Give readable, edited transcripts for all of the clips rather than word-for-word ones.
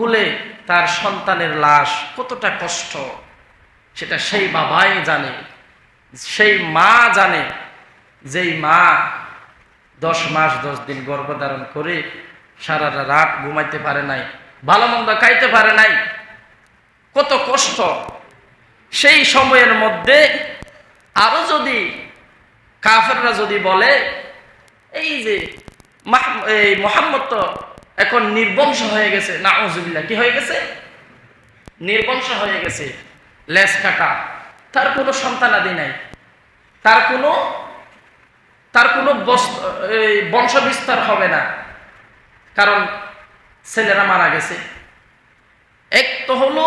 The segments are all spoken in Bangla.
কুলে তার সন্তানের লাশ কতটা কষ্ট সেটা সেই বাবাই জানে, সেই মা জানে, যেই মা 10 মাস 10 দিন গর্ভধারণ করে সারা রাত ঘুমাইতে পারে নাই, ভালো মন্দ খাইতে পারে নাই, কত কষ্ট। সেই সময়ের মধ্যে আরো যদি কাফেররা যদি বলে এই যে মুহাম্মদ তো এখন নির্বংশ হয়ে গেছে, নাউজুবিল্লাহ, কি হয়ে গেছে? নির্বংশ হয়ে গেছে, লেজ কাটা, তার কোনো সন্তানাদি নাই, তার কোনো বংশ বিস্তার হবে না, কারণ ছেলেরা মারা গেছে। এক তো হলো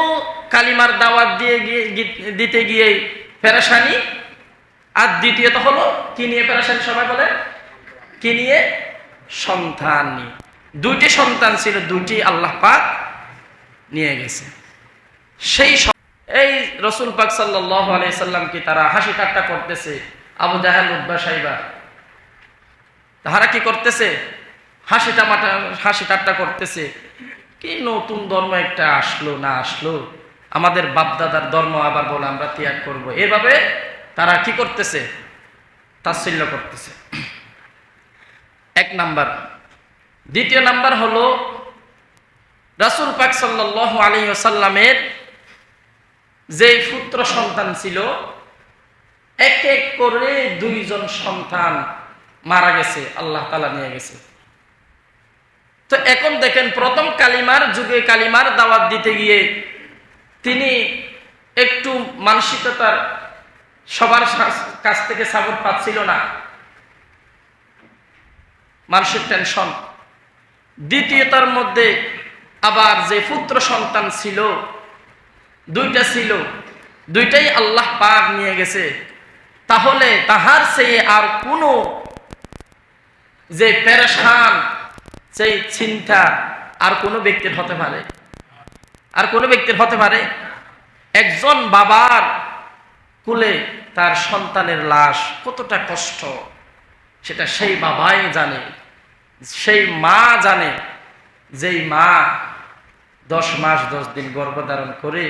কালিমার দাওয়াত দিতে গিয়ে পেরেশানি, আর দ্বিতীয়ত হলো কি নিয়ে পেরেশানি? সবাই বলে কি নিয়ে? সন্তান নিয়ে। 2টি সন্তান ছিল, 2টি আল্লাহ পাক নিয়ে গেছে। এই রসুল পাক সাল্লাল্লাহু আলাইহি সাল্লাম কি তারা হাসি ঠাট্টা করতেছে, আবু জাহেল উতবা সাইবা তাহারা কি করতেছে? হাসি ঠাট্টা করতেছে। কি নতুন ধর্ম একটা আসলো না আসলো, আমাদের বাপদাদার ধর্ম আবার বলে আমরা ত্যাগ করব, এভাবে তারা কি করতেছে? তাচ্ছিল্য করতেছে। 1 নাম্বার। দ্বিতীয় নাম্বার হলো রাসূল পাক সাল্লাল্লাহু আলাইহি ওয়াসাল্লামের যে পুত্র সন্তান ছিল, এক এক করে 2 জন সন্তান মারা গেছে, আল্লাহ তাআলা নিয়ে গেছে। তো এখন দেখেন, প্রথম কালিমার যুগে কালিমার দাওয়াত দিতে গিয়ে তিনি একটু মানসিকতার সবার কাছ থেকে সাপোর্ট পাচ্ছিল না, মানসিক টেনশন। দ্বিতীয়তার মধ্যে আবার যে পুত্র সন্তান ছিল, 2টা ছিল, 2টাই আল্লাহ পাক নিয়ে গেছে। তাহলে তাহার চেয়ে আর কোনো যে পেরেশান, সেই চিন্তা আর কোনো ব্যক্তির হতে পারে? আর কোনো ব্যক্তির হতে পারে? একজন বাবার কুলে তার সন্তানের লাশ কতটা কষ্ট সেটা সেই বাবাই জানে, সেই মা জানে, যেই মা 10 মাস 10 দিন গর্ভধারণ করে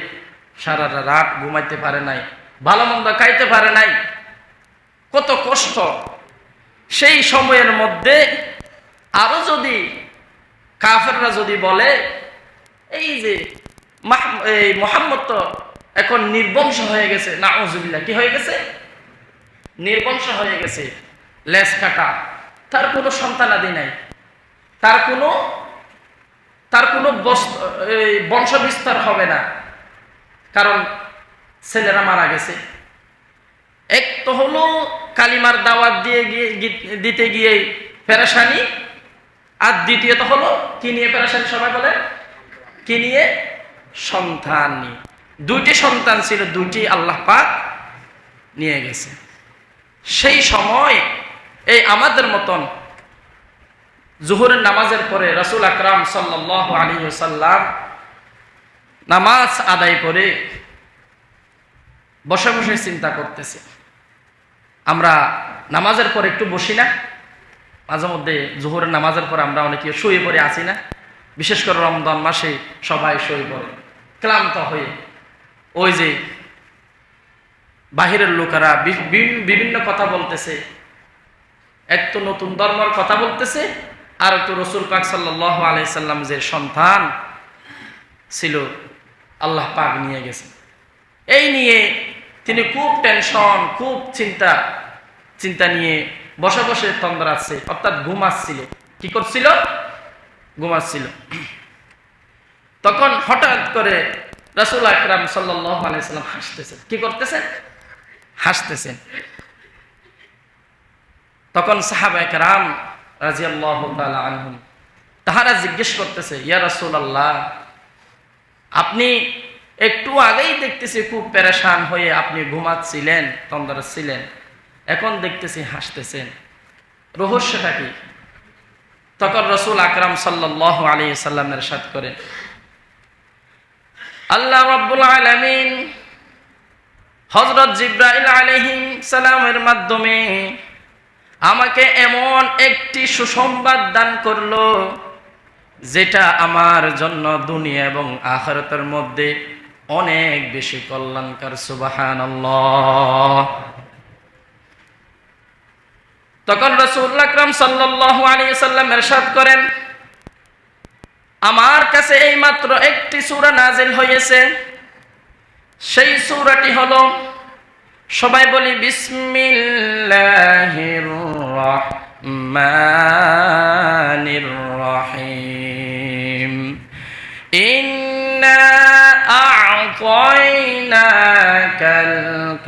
সারা রাত ঘুমাইতে পারে নাই, ভালো মন্দ খাইতে পারে নাই, কত কষ্ট। সেই সময়ের মধ্যে আরো যদি কাফেররা যদি বলে এই যে মুহাম্মদ তো এখন নির্বংশ হয়ে গেছে, নাউজুবিল্লাহ, কি হয়ে গেছে? নির্বংশ হয়ে গেছে, লেজ কাটা, তার কোনো সন্তানাদি নাই, তার কোনো বংশ বিস্তার হবে না, কারণ ছেলেরা মারা গেছে। এক তো হলো কালিমার দাওয়াত দিতে গিয়ে পেরেশানি, আর দ্বিতীয়ত হলো কি নিয়ে পেরেশানি? সবাই বলে কি নিয়ে? সন্তান নিয়ে। 2টি সন্তান ছিল, 2টি আল্লাহ পাক নিয়ে গেছে। সেই সময় এই আমাদের মতন জোহরের নামাজের পরে রাসূল আকরাম সাল্লাল্লাহু আলাইহি ওয়াসাল্লাম নামাজ আদায় করে বসে বসে চিন্তা করতেছে। আমরা নামাজের পর একটু বসি না? মাঝে মধ্যে জোহরের নামাজের পর আমরা অনেকে শুয়ে পড়ে আসি না? বিশেষ করে রমজান মাসে সবাই শুয়ে পড়ে ক্লান্ত হয়ে। ওই যে বাহিরের লোকেরা বিভিন্ন কথা বলতেছে, এক তো নতুন ধর্মের কথা বলতেছে, আর তো রাসূল পাক সাল্লাল্লাহু আলাইহি সাল্লাম যে সন্তান ছিল আল্লাহ পাক নিয়ে গেছে। এই নিয়ে তিনি খুব টেনশন, খুব চিন্তা নিয়ে বসে বসে তন্দ্রাচ্ছে, অর্থাৎ ঘুমাচ্ছিল। কি করছিল? ঘুমাচ্ছিল। তখন হঠাৎ করে রাসূল আকরাম সাল্লাল্লাহু আলাইহি সাল্লাম হাসতেছেন। কি করতেছেন? হাসতেছেন। তখন সাহাবায়ে কেরাম রাদিয়াল্লাহু তাআলা আনহুম তাহারা জিজ্ঞেস করতেছে, ইয়া রাসূলুল্লাহ, আপনি একটু আগেই দেখতেছি খুব পেরেশান হয়ে আপনি ঘুমাচ্ছিলেন, তন্দ্রাচ্ছিলেন, এখন দেখতেছি হাসতেছেন, রহস্যটা কি? তখন রাসূল আকরাম সাল্লাল্লাহু আলাইহি সাল্লাম ইরশাদ করেন, আল্লাহ রাব্বুল আলামিন হযরত জিবরাইল আলাইহিস সালামের মাধ্যমে আমাকে এমন একটি সুসংবাদ দান করলো, যেটা আমার জন্য দুনিয়া এবং আখিরাতের মধ্যে অনেক বেশি কল্যাণকর। সুবহানাল্লাহ। তখন রাসূলুল্লাহ আকরাম সাল্লাল্লাহু আলাইহি ওয়াসাল্লাম ইরশাদ করেন, আমার কাছে এই মাত্র একটি সূরা নাজিল হয়েছে, সেই সূরাটি হলো, সবাই বলি বিসমিল্লাহির রাহমানির রহিম। ইন্না আ'তাইনাকাল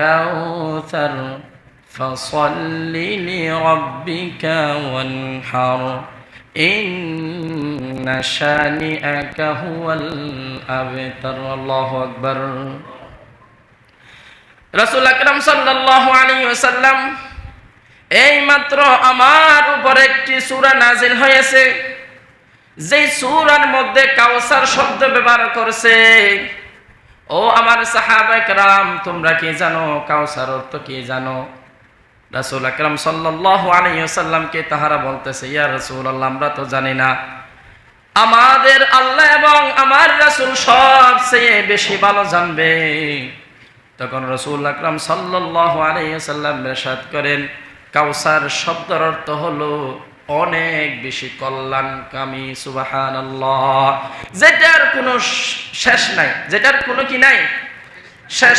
কাউসার ফাসাল্লি লিরাব্বিকা ওয়ানহার ইন্না শানিআকা হুয়াল আবতার। আল্লাহু আকবার। রাসূল আকরাম সাল্লাল্লাহু আলাইহি ওয়াসাল্লাম এই মাত্র আমার উপর একটি সূরা নাজিল হয়েছে, যেই সূরার মধ্যে কাউসার শব্দ ব্যবহার করছে। ও আমার সাহাবা کرام, তোমরা কি জানো কাউসার অর্থ কি জানো? রাসূল আকরাম সাল্লাল্লাহু আলাইহি ওয়াসাল্লামকে তাহারা বলতেছে, ইয়া রাসূলুল্লাহ, আমরা তো জানি না। আমাদের আল্লাহ এবং আমার রাসূল সবচেয়ে বেশি ভালো জানবে। তখন রাসূল আকরাম সাল্লাল্লাহু আলাইহি ওয়াসাল্লাম ইরশাদ করেন, কাউসার শব্দের অর্থ হলো অনেক বেশি কল্যাণকামী। সুবহানাল্লাহ। যেটার কোনো শেষ নাই, যেটার কোনো কি নাই, শেষ